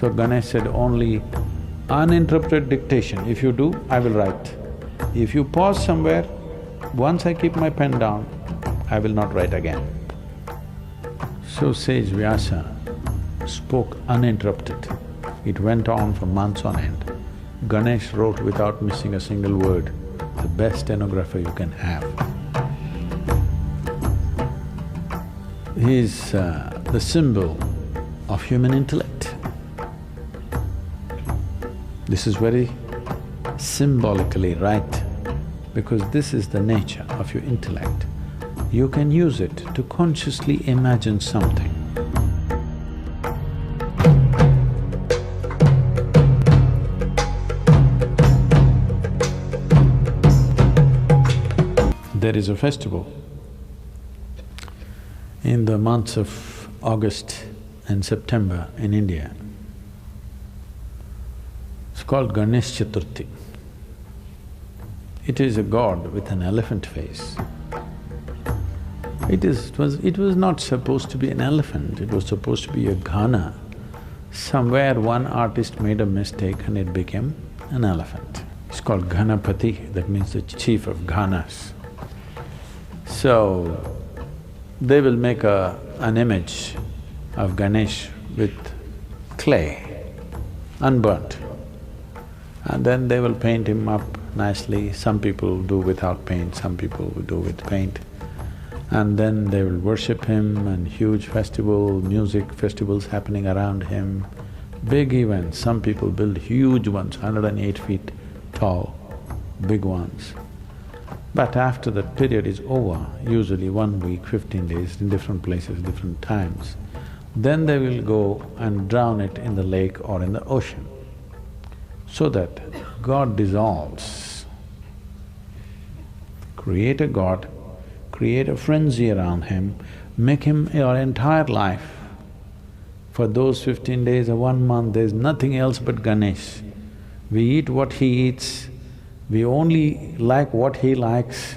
So Ganesh said, only uninterrupted dictation, if you do, I will write. If you pause somewhere, once I keep my pen down, I will not write again. So sage Vyasa spoke uninterrupted. It went on for months on end. Ganesh wrote without missing a single word, the best stenographer you can have. He is the symbol of human intellect. This is very symbolically right, because this is the nature of your intellect. You can use it to consciously imagine something. There is a festival in the months of August and September in India. It's called Ganesha Chaturthi. It is a god with an elephant face. It was not supposed to be an elephant, it was supposed to be a ghana. Somewhere one artist made a mistake and it became an elephant. It's called Ganapati, that means the chief of ghanas. So, they will make an image of Ganesh with clay, unburnt, and then they will paint him up nicely. Some people do without paint, some people will do with paint. And then they will worship him and huge music festivals happening around him, big events. Some people build huge ones, 108 feet tall, big ones. But after that period is over, usually 1 week, 15 days, in different places, different times, then they will go and drown it in the lake or in the ocean, so that God dissolves. Create a god, create a frenzy around him, make him your entire life. For those 15 days or 1 month, there's nothing else but Ganesh. We eat what he eats, we only like what he likes,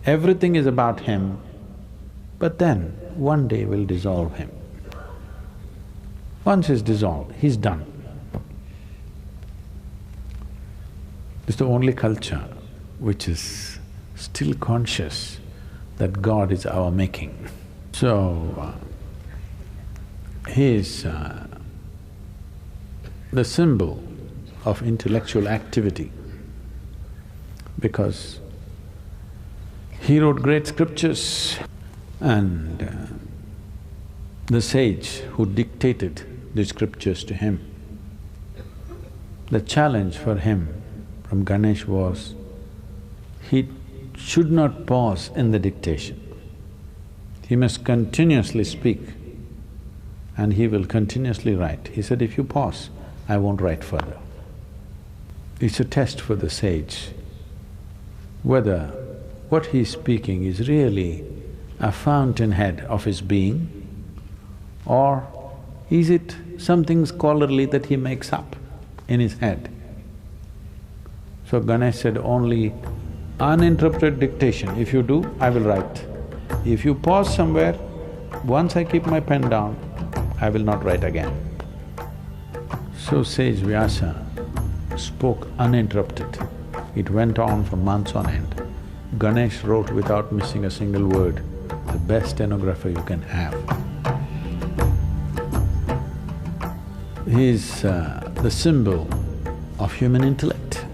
everything is about him, but then one day we'll dissolve him. Once he's dissolved, he's done. It's the only culture which is still conscious that God is our making. So, he is the symbol of intellectual activity, because he wrote great scriptures, and the sage who dictated the scriptures to him, the challenge for him from Ganesh was, he should not pause in the dictation. He must continuously speak and he will continuously write. He said, if you pause, I won't write further. It's a test for the sage, whether what he's speaking is really a fountainhead of his being, or is it something scholarly that he makes up in his head. So Ganesh said, only uninterrupted dictation, if you do, I will write. If you pause somewhere, once I keep my pen down, I will not write again. So sage Vyasa spoke uninterrupted. It went on for months on end. Ganesh wrote without missing a single word, the best stenographer you can have. He is the symbol of human intellect.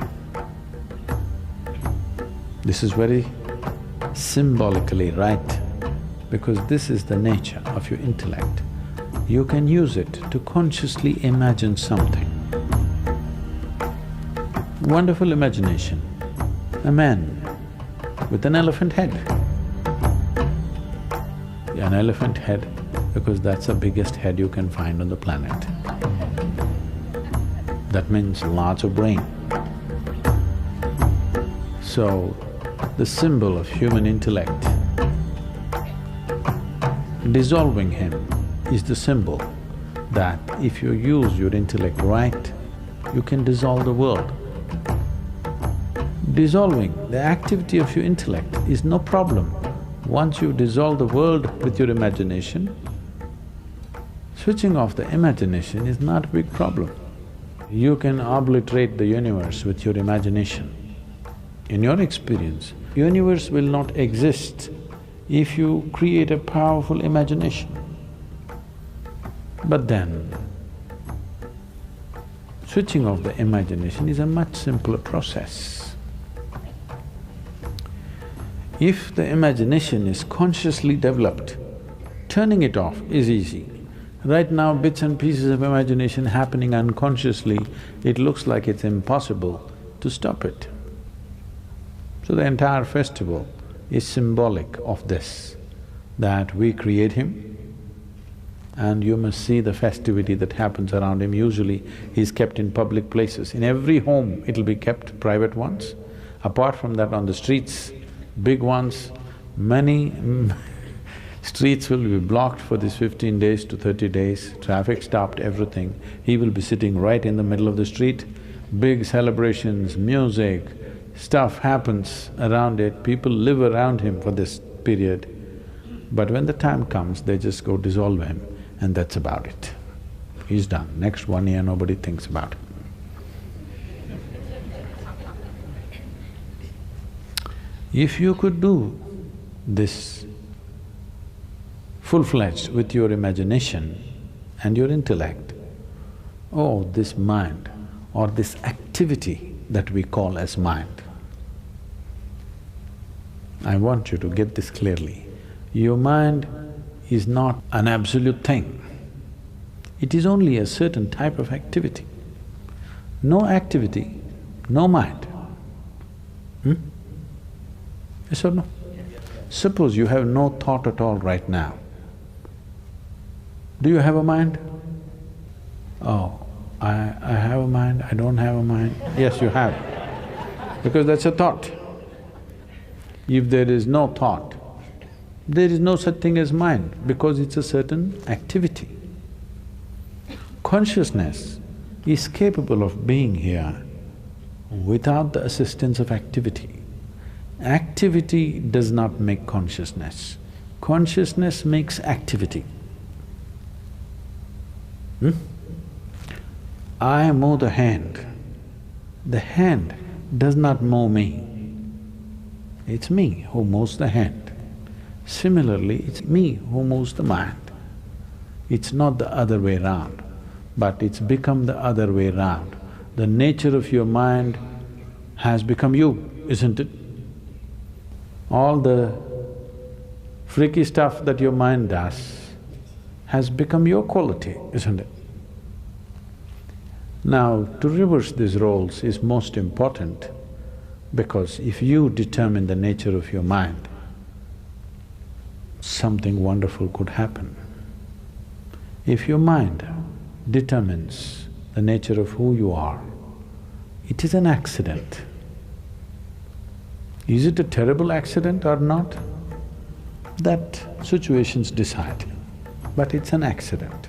This is very symbolically right, because this is the nature of your intellect. You can use it to consciously imagine something. Wonderful imagination, a man with an elephant head. An elephant head because that's the biggest head you can find on the planet. That means lots of brain. So, the symbol of human intellect, dissolving him is the symbol that if you use your intellect right, you can dissolve the world. Dissolving the activity of your intellect is no problem. Once you dissolve the world with your imagination, Switching off the imagination is not a big problem. You can obliterate the universe with your imagination. In your experience, universe will not exist if you create a powerful imagination. But then, switching off the imagination is a much simpler process. If the imagination is consciously developed, turning it off is easy. Right now, bits and pieces of imagination happening unconsciously, it looks like it's impossible to stop it. So the entire festival is symbolic of this, that we create him and you must see the festivity that happens around him. Usually he's kept in public places. In every home it'll be kept, private ones. Apart from that, on the streets, big ones, many streets will be blocked for this 15 days to 30 days, traffic stopped, everything. He will be sitting right in the middle of the street, big celebrations, music, stuff happens around it, people live around him for this period. But when the time comes, they just go dissolve him and that's about it. He's done. Next 1 year, nobody thinks about it. If you could do this full-fledged with your imagination and your intellect, oh, this mind or this activity that we call as mind, I want you to get this clearly. Your mind is not an absolute thing. It is only a certain type of activity. No activity, no mind. Yes or no? Suppose you have no thought at all right now. Do you have a mind? Oh, I have a mind, I don't have a mind. Yes, you have, because that's a thought. If there is no thought, there is no such thing as mind because it's a certain activity. Consciousness is capable of being here without the assistance of activity. Activity does not make consciousness. Consciousness makes activity. I move the hand does not move me. It's me who moves the hand. Similarly, it's me who moves the mind. It's not the other way round, but it's become the other way round. The nature of your mind has become you, isn't it? All the freaky stuff that your mind does has become your quality, isn't it? Now, to reverse these roles is most important, because if you determine the nature of your mind, something wonderful could happen. If your mind determines the nature of who you are, it is an accident. Is it a terrible accident or not? That situations decide, but it's an accident.